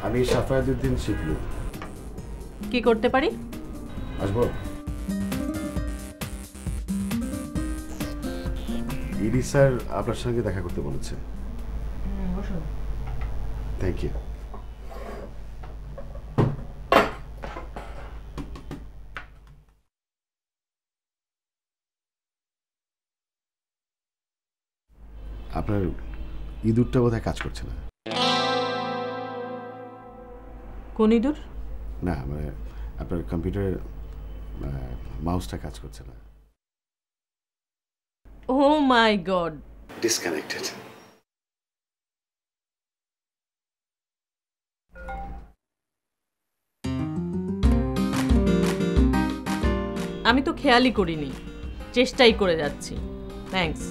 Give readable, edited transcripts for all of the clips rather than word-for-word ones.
আমি শাফায়াতুদ্দিন শিবলু। কি করতে পারি? আসবো? ইডি স্যার আপনার সঙ্গে দেখা করতে বলেছে। বসুন। Thank you. আপনার ইঁদুরটা বোধহয় কাজ করছে না। কোন ইঁদুর? না মানে আপনার কম্পিউটারের মাউসটা কাজ করছে না। ও মাই গড, ডিসকানেক্টেড। আমি তো খেয়ালই করিনি, চেষ্টাই করে যাচ্ছি। থ্যাঙ্কস।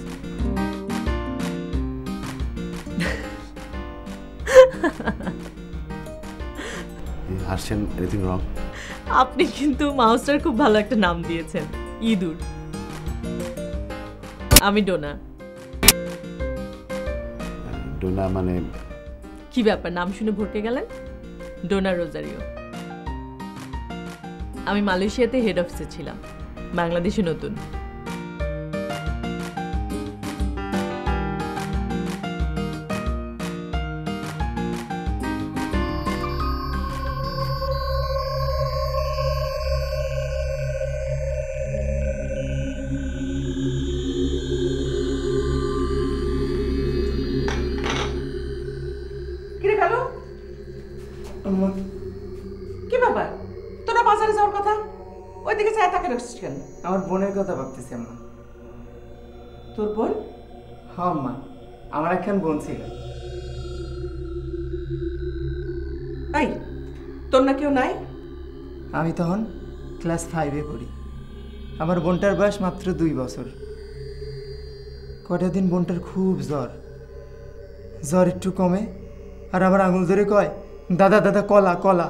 হাসছেন, এনিথিং রং? আপনি কিন্তু মাউসটার খুব ভালো একটা নাম দিয়েছেন, ইঁদুর। আমি ডোনা। ডোনা মানে? কি ব্যাপার, নাম শুনে ভরকে গেলেন? ডোনা রোজারিও। আমি মালয়েশিয়াতে হেড অফিসে ছিলাম, বাংলাদেশে নতুন। কি ব্যাপার, তোরা বাজারে যাওয়ার কথা ওইদিকে চায় তাকে রাখছিস কেন? আমার বোনের কথা ভাবতেছি আম্মা। তোর বোন? হ্যাঁ আম্মা, আমার একখান বোন ছিল। এই, তোর না কেউ নাই? আমি তখন ক্লাস 5-এ পড়ি। আমার বোনটার বয়স মাত্র 2 বছর। কয়টা দিন বোনটার খুব জ্বর। জ্বর একটু কমে আর আমার আঙুল ধরে কয়, দাদা দাদা কলা কলা।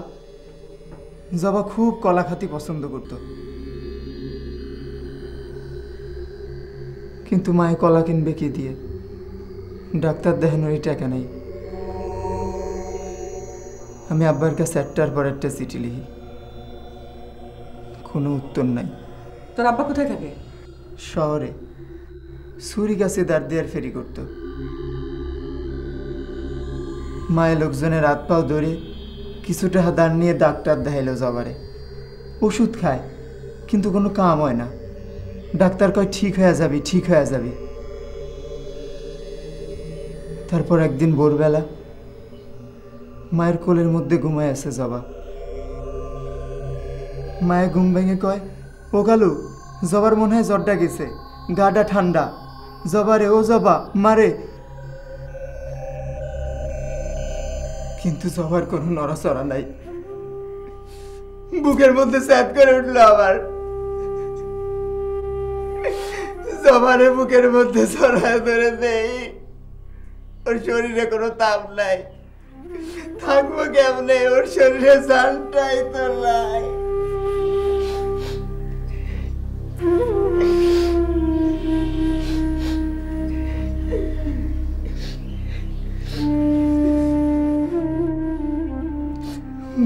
জবা খুব কলা খাতি পছন্দ করত, কিন্তু মায়ে কলা কিনবে কি দিয়ে? ডাক্তার দেখানোর টাকা নেই। আমি আব্বার কাছে একটার পর একটা চিঠি লিখি, কোনো উত্তর নাই। তোর আব্বা কোথায় থাকে? শহরে ছুরি গাছে দাঁড় দেওয়ার ফেরি করত। মায়ের লোকজনের হাত পাও ধরে কিছুটা দাঁড় নিয়ে ডাক্তার দেখাইলো জবারে। ওষুধ খায় কিন্তু কোনো কাম হয় না। ডাক্তার কয় ঠিক হয়ে যাবি, ঠিক হয়ে যাবি। তারপর একদিন ভোরবেলা মায়ের কোলের মধ্যে ঘুমায় আছে জবা। মায়ের ঘুম ভেঙে কয়, ও কালু, জবার মনে হয় জ্বরটা গেছে, গাটা ঠান্ডা। জবারে, ও জবা মারে। কিন্তু জবার কোনো নড়াচড়া নাই। বুকের মধ্যে স্যাদ করে উঠলো আবার। জবারে বুকের মধ্যে ছড়ায় ধরে দেই। ওর শরীরে কোনো তাপ নাই, থাকবো কেমনে? ওর শরীরে জানটাই তো নাই।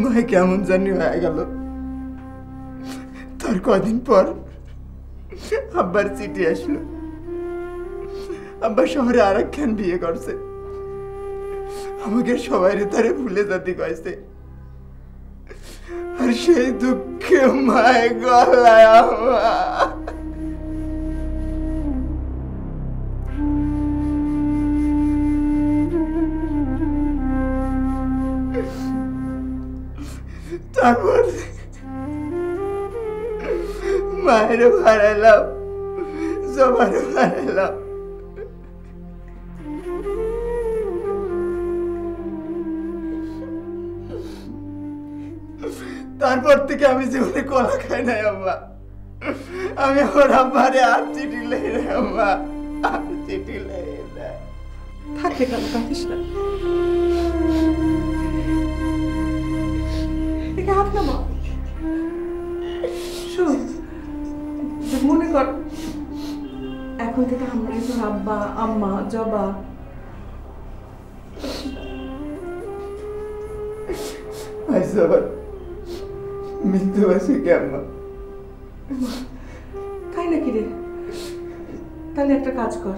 মায় কেমন জানি হয়ে গেল। তার কদিন পর আব্বার চিঠি আসলো। আব্বা শহরে আর একখান বিয়ে করছে। আমাকে সবাই তারে ভুলে যেতে কয়েছে। আর সেই দুঃখে মায় গলায় আম্মা। তারপর মায়ের হারাইলাম, জবারও হারাইলাম। তারপর থেকে আমি জীবনে কলা খাই নাই আম্মা। আমি আমার আব্বারে আর চিঠি লেই রে আম্মা, আর চিঠি লেই না। থাকে কেন, কাঁদিস না। একে হাত নামা। শোন, মনে কর এখন থেকে আমরাই তোর আব্বা, আম্মা, জবা। আজ আবার মৃত্যু বার্ষিকী আম্মা। তাই নাকি রে? তাহলে একটা কাজ কর,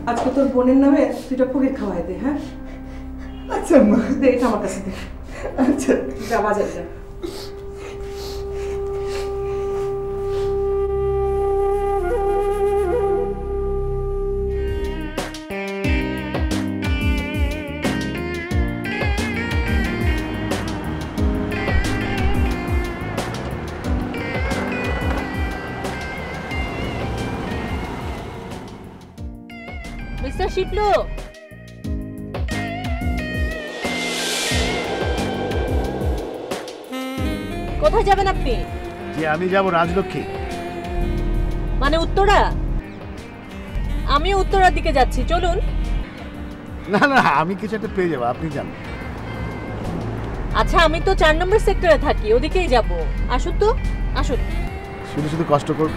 আজকে তোর বোনের নামে 2টা পনির খাওয়াই দে। হ্যাঁ আচ্ছা আম্মা। দে, এটা আমার কাছে দে। আচ্ছা যা বাজারে যা। মিস্টার শিপলু, কোথায় যাবেন আপনি? যে আমি যাব রাজলক্ষ্মী। মানে উত্তরা? আমিও উত্তরার দিকে যাচ্ছি, চলুন। না না, আমি কিছু একটা পেয়ে যাবো, আপনি যান। আচ্ছা, আমি তো 4 নম্বর সেক্টরে থাকি, ওদিকেই যাব। আসুন তো, আসুন। শুধু শুধু কষ্ট করব।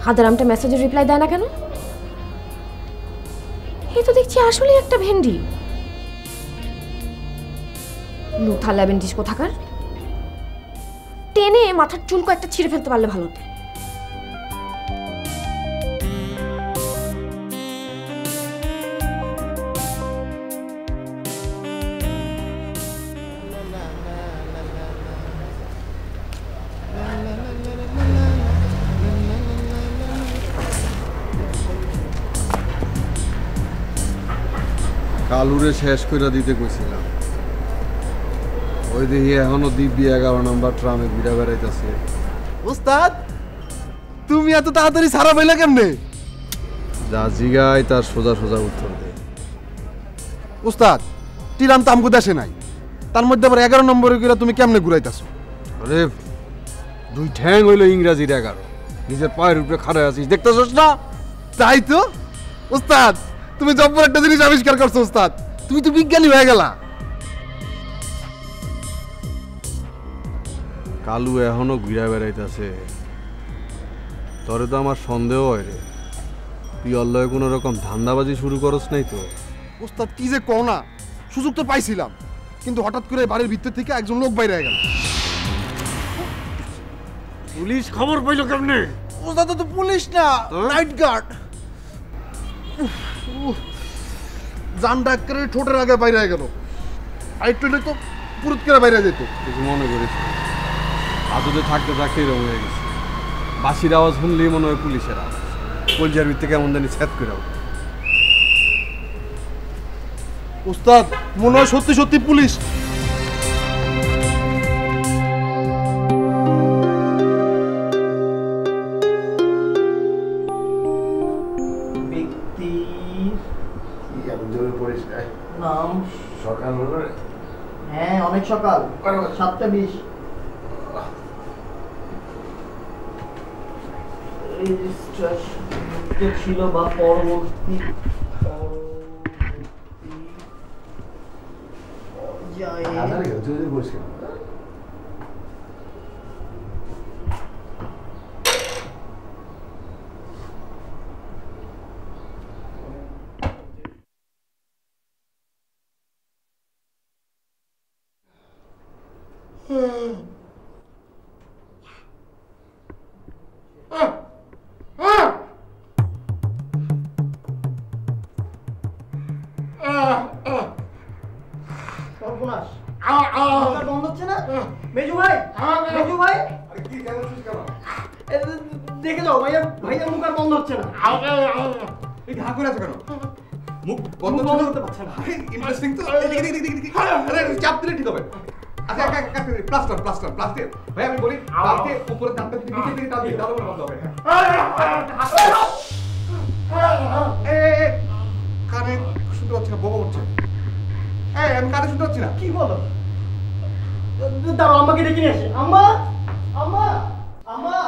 হাদারামটা মেসেজের রিপ্লাই দেয় না কেন? এই তো দেখছি আসলে একটা ভেন্ডি। লুথা ল্যাভেন্ডিস কোথাকার, টেনে মাথার চুলকো একটা ছিঁড়ে ফেলতে পারলে ভালো হতো। কালুরে শেষ করে দিতে কইছিলাম, ওই দেখি এখনো দিব্যি 11 নম্বর ট্রামে ঘুরে বেড়াইতেছে। উস্তাদ, তুমি এত তাড়াতাড়ি সারা পাইলা কেমনে? যা জিগায় তার সোজা সোজা উত্তর দে। উস্তাদ, টিরাম তো আমগো দেশে নাই, তার মধ্যে আবার 11 নম্বরে করে তুমি কেমনে ঘুরাইতেছো? আরে 2 ঠ্যাং হইলো ইংরাজির 11, নিজের পায়ের উপরে খাড়া আছিস, দেখতেছস না? তাই তো উস্তাদ, তুমি জব্বর একটা জিনিস আবিষ্কার করছো উস্তাদ, তুমি তো বিজ্ঞানী হয়ে গেলা। কালু এখনো ঘুরে বেড়াইতেছে, তোরে তো আমার সন্দেহ হয় রে, তুই অল্লয়ে কোনো রকম ধান্দাবাজি শুরু করস নাই তো? উস্তাদ কি যে কও না, সুযোগ তো পাইছিলাম, কিন্তু হঠাৎ করে বাড়ির ভিতর থেকে একজন লোক বাইরে গেল। পুলিশ খবর পাইলো কেমনে? উস্তাদ তো পুলিশ না, নাইট গার্ড। জান ডাক্তারের ঠোঁটের আগে বাইরে গেল, আর একটু তো পুরুত করে বাইরে যেত। কিছু মনে করিস আদতে থাকতে থাকতে এরকম হয়ে গেছে, বাঁশির আওয়াজ শুনলেই মনে হয় পুলিশের আওয়াজ, কলজার ভিতরে কেমন জানি ছ্যাদ করে। উস্তাদ মনে হয় সত্যি সত্যি পুলিশ। নাম সকাল হলো, হ্যাঁ অনেক সকাল, 7:20। ছিল বা পরবর্তী বন্ধ হচ্ছে না। মেজু ভাই, মেজু ভাই দেখে যাও, ভাইয়া ভাইয়া মুখ আর বন্ধ হচ্ছে না। এই ঘা করে আছে কেন? মুখ বন্ধ করতে পারছে না। ইন্টারেস্টিং তো। আরে চাপ দিলে ঠিক হবে। আচ্ছা প্লাস্টার প্লাস্টার প্লাস্টার ভাই, আমি বলি আপনি উপরে চাপটা দিকে নিচে দিকে টান দিন, তাহলে বন্ধ হবে। কানে শুনতে পাচ্ছি না, বকা উঠছে। আমি কানে শুনতে পাচ্ছি না। কি বলো? দাঁড়াও, আমাকে ডেকে নিয়ে আসে। আম্মা, আম্মা, আম্মা,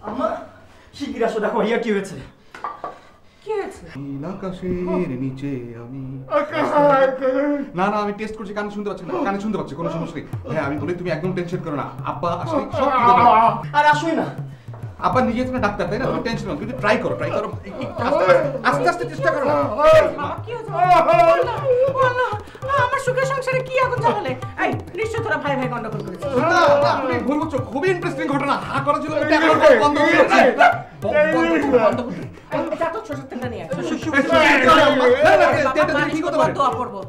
আম্মা, শিগগির আসো, দেখো ভাইয়া কি হয়েছে। কি হয়েছে? আকাশের নিচে আমি না না আমি টেস্ট করছি, কানে শুনতে পাচ্ছি না, কানে শুনতে পাচ্ছি, কোনো সমস্যা নেই। হ্যাঁ আমি বলি তুমি একদম টেনশন করো না, আব্বা আসলে সব ঠিক হবে। আর আসুই না। আব্বা নিজে তুমি ডাক্তার তাই না, তুমি টেনশন করো, তুমি ট্রাই করো আস্তে আস্তে চেষ্টা করো না। বাবা কি হয়েছে? আল্লাহ, আমার সুখের সংসারে কি আগুন জ্বালালে? এই নিশ্চয় তোরা ভাই ভাই গন্ডগোল করেছিস। না না তুমি ভুল করছো, খুবই ইন্টারেস্টিং ঘটনা। হা করা ছিল বন্ধ হয়ে গেছে। বন্ধ করতে। এটা তো ছোট তেলটা নিয়ে আয়। কি করতে পারে? দোয়া করবো।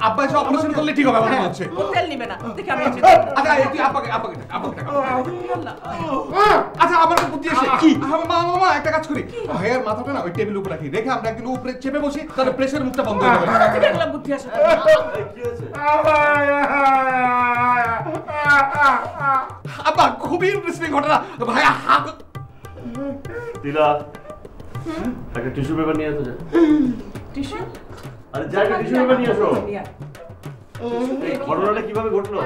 আব্বা এসে অপারেশন করলে ঠিক হবে আমার মনে হচ্ছে। তেল নিবে না, দেখে আমি আছি। আচ্ছা তুই আব্বাকে আচ্ছা আমার বুদ্ধি এসে কি মামা একটা কাজ করি, ভাইয়ের মাথাটা না ওই টেবিল উপরে রাখি, রেখে আমরা একদিন উপরে চেপে বসি, তাহলে প্রেসার মুখটা বন্ধ হয়ে যাবে। ঠিক আছে বুদ্ধি আসে। আব্বা খুবই ইন্টারেস্টিং ঘটনা। ভাইয়া দিলা একটা টিস্যু পেপার নিয়ে আসো। টিস্যু? আরে যা একটা টিস্যু পেপার নিয়ে আসো। এই ঘটনাটা কিভাবে ঘটলো?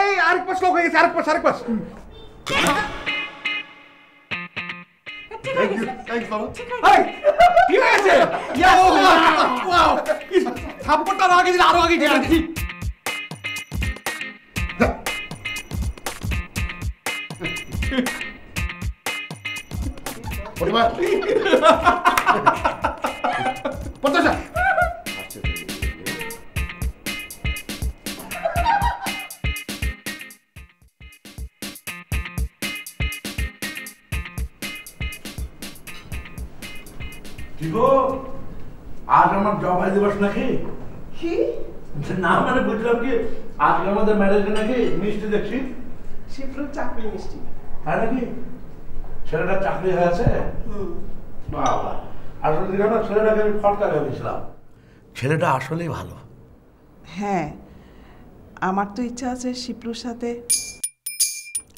এই আরেক পাশ লোক হয়ে গেছে, আরেক পাশ কি হয়েছে? থাপ্পড়টা আগে দিলে আরো আগে ঠিক আজ আমার জবাই দিবস নাকি? কি? না মানে বুঝলাম কি আজকে আমাদের ম্যারেজ নাকি মিষ্টি দেখছি। শিবলুর চাকরি মিষ্টি। তাই নাকি? ছেলেটা চাকরি হয়েছে? বাবা আসলে দিকে না ছেলেটাকে আমি ফটকা ভেবেছিলাম। ছেলেটা আসলেই ভালো। হ্যাঁ আমার তো ইচ্ছা আছে শিবলুর সাথে।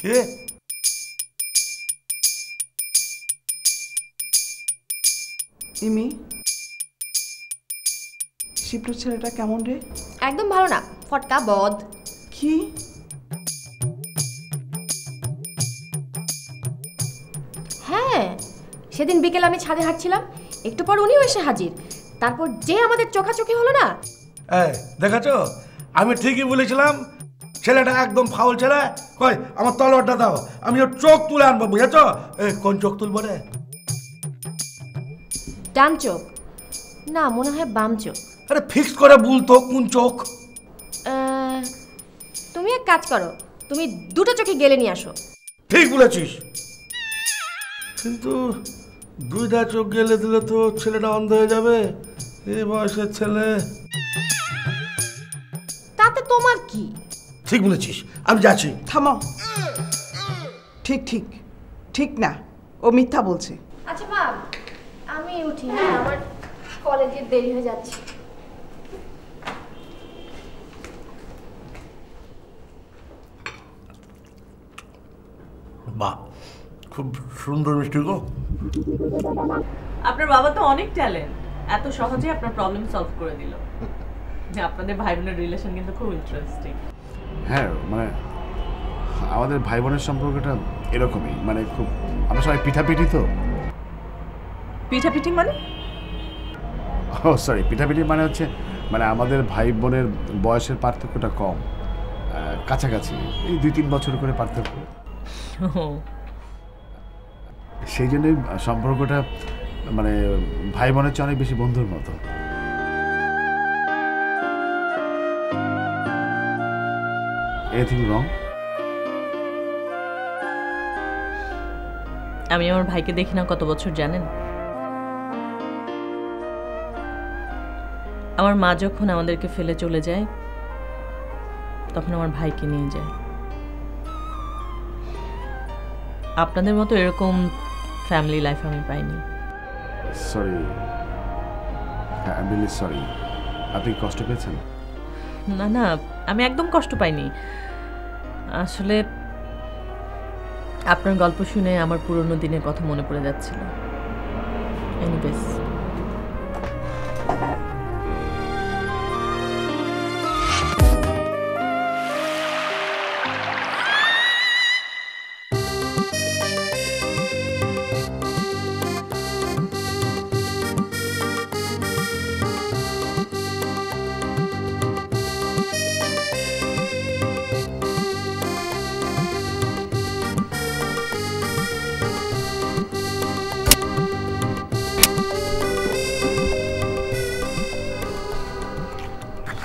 কে? ইমি শিবলুর ছেলেটা কেমন রে? একদম ভালো না, ফটকা বদ। কি? হ্যাঁ, সেদিন বিকেল আমি ছাদে হাঁটছিলাম, একটু পর উনিও এসে হাজির। তারপর যে আমাদের চোখাচোখি হলো না। এই দেখাছো আমি ঠিকই বলেছিলাম, ছেলেটা একদম ফাউল ছেলে। কই আমার তলোয়ারটা দাও, আমি ওর চোখ তুলে আনবো, বুঝেছো? কোন চোখ তুলবো রে? ডান চোখ না, মনে হয় বাম চোখ। আরে ফিক্স করে বলতো কোন চোখ। তুমি এক কাজ করো, তুমি দুটো চোখে গেলে নিয়ে আসো। ঠিক বলেছিস, কিন্তু দুইটা চোখ গেলে দিলে তো ছেলেটা অন্ধ হয়ে যাবে। এই বয়সের ছেলে। তাতে তোমার কি? ঠিক বলেছিস, আমি যাচ্ছি। থামো, ঠিক ঠিক ঠিক না, ও মিথ্যা বলছে। আচ্ছা মা, আমি উঠি, হ্যাঁ আমার কলেজে দেরি হয়ে যাচ্ছে। বাহ, খুব সুন্দর মিষ্টি গো। আপনার বাবা তো অনেক ট্যালেন্ট, এত সহজে আপনার প্রবলেম সলভ করে দিল। যে আপনাদের ভাই বোনের রিলেশন কিন্তু খুব ইন্টারেস্টিং। হ্যাঁ মানে আমাদের ভাই বোনের সম্পর্কটা এরকমই, মানে খুব আমরা সবাই পিঠাপিঠি। তো পিঠাপিঠি মানে? ও সরি, পিঠাপিঠি মানে হচ্ছে মানে আমাদের ভাই বোনের বয়সের পার্থক্যটা কম, কাছাকাছি, এই 2-3 বছর করে পার্থক্য। সেই জন্যই সম্পর্কটা মানে ভাই বোনের চেয়ে অনেক বেশি বন্ধুর মতো। Anything wrong? আমি আমার ভাইকে দেখি না কত বছর জানেন? আমার মা যখন আমাদেরকে ফেলে চলে যায় তখন আমার ভাইকে নিয়ে যায়। আপনাদের মতো এরকম ফ্যামিলি লাইফ আমি পাইনি। Sorry, I am really sorry. আপনি কষ্ট পেয়েছেন? না না, আমি একদম কষ্ট পাইনি। আসলে আপনার গল্প শুনে আমার পুরনো দিনের কথা মনে পড়ে যাচ্ছিল। এনিওয়েজ,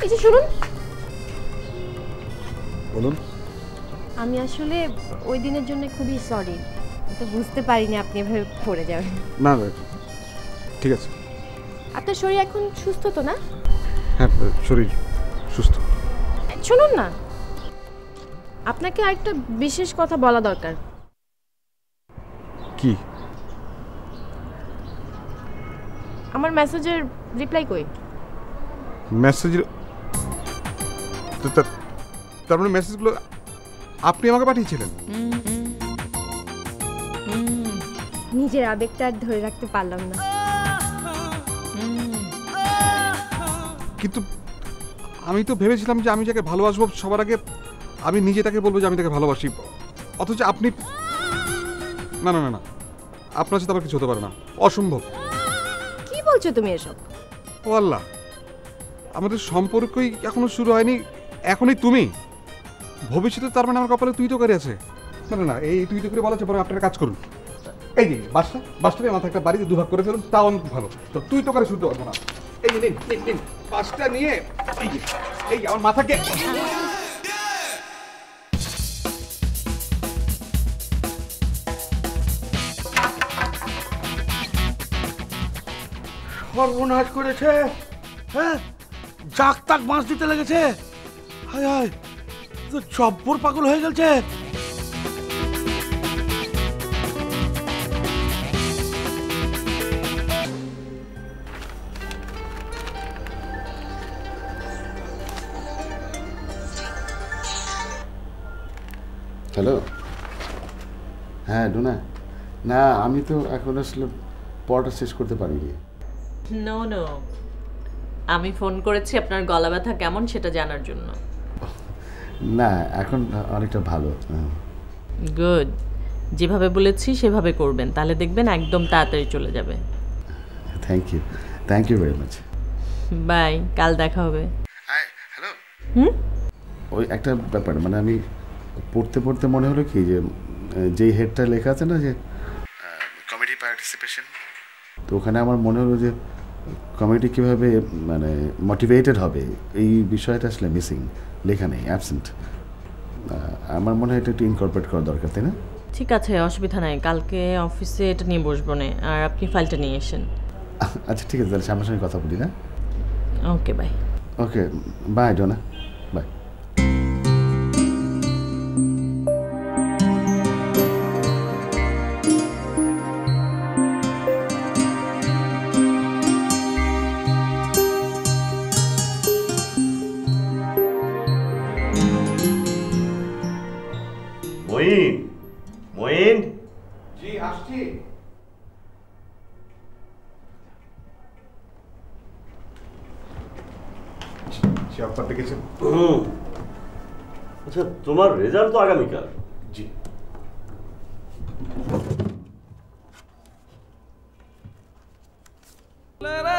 এই যে শুনুন, বলুন। আমি আসলে ওই দিনের জন্য খুবই সরি, তো বুঝতে পারিনি আপনি এভাবে পড়ে যাবেন। না না, ঠিক আছে। আপনার শরীর এখন সুস্থ তো না? হ্যাঁ, শরীর সুস্থ। শুনুন না, আপনাকে আরেকটা বিশেষ কথা বলা দরকার। কি? আমার মেসেজের রিপ্লাই কই? মেসেজের তার মানে মেসেজগুলো আপনি আমাকে পাঠিয়েছিলেন? নিজের আবেগটা আর ধরে রাখতে পারলাম না। কিন্তু আমি তো ভেবেছিলাম যে আমি যাকে ভালোবাসবো সবার আগে আমি নিজে তাকে বলবো যে আমি তাকে ভালোবাসি, অথচ আপনি না না না না, আপনার সাথে আবার কিছু হতে পারে না, অসম্ভব। কি বলছো তুমি এসব? ও আল্লাহ, আমাদের সম্পর্কই এখনো শুরু হয়নি, এখনই তুমি। ভবিষ্যতে তার মানে আমার কপালে তুই তো করে আছে। না না না, এই তুই তো করে বলা হচ্ছে, বরং আপনারা কাজ করুন। এই যে বাসটাকে মাথা একটা বাড়িতে দুভাগ করে ফেলুন, তাও অনেক ভালো। তো তুই তো করে শুনতে পারবো না। এই যে নিন বাসটা নিয়ে এই আমার মাথাকে সর্বনাশ করেছে। হ্যাঁ, জাক তাক বাঁশ দিতে লেগেছে। হায় হায়, তো জব্বর পাগল হয়ে গেছে। হ্যালো, হ্যাঁ ডোনা। না, আমি তো এখন আসলে পড়াটা শেষ করতে পারিনি। নো নো, আমি ফোন করেছি আপনার গলা ব্যথা কেমন সেটা জানার জন্য। না, এখন অনেকটা ভালো। গুড, যেভাবে বলেছি সেভাবে করবেন, তাহলে দেখবেন একদম তাড়াতাড়ি চলে যাবে। Thank you very much. Bye, কাল দেখা হবে। হ্যালো, ওই একটা ব্যাপার, মানে আমি পড়তে পড়তে মনে হলো কি যে যেই হেডটা লেখা আছে না, যে কমিটি পার্টিসিপেশন, তো ওখানে আমার মনে হলো যে কমিটি কীভাবে মানে মোটিভেটেড হবে এই বিষয়টা আসলে মিসিং, লেখা নেই, অ্যাবসেন্ট। আমার মনে হয় এটা একটু ইনকর্পোরেট করা দরকার, তাই না? ঠিক আছে, অসুবিধা নাই, কালকে অফিসে এটা নিয়ে বসবো না, আর আপনি ফাইলটা নিয়ে এসেন। আচ্ছা ঠিক আছে, তাহলে সামনাসামনি কথা বলি না? Okay bye. Okay bye Dona, bye. Moin, জি আসছি। আচ্ছা, তোমার রেজাল্ট তো আগামীকাল। জি। La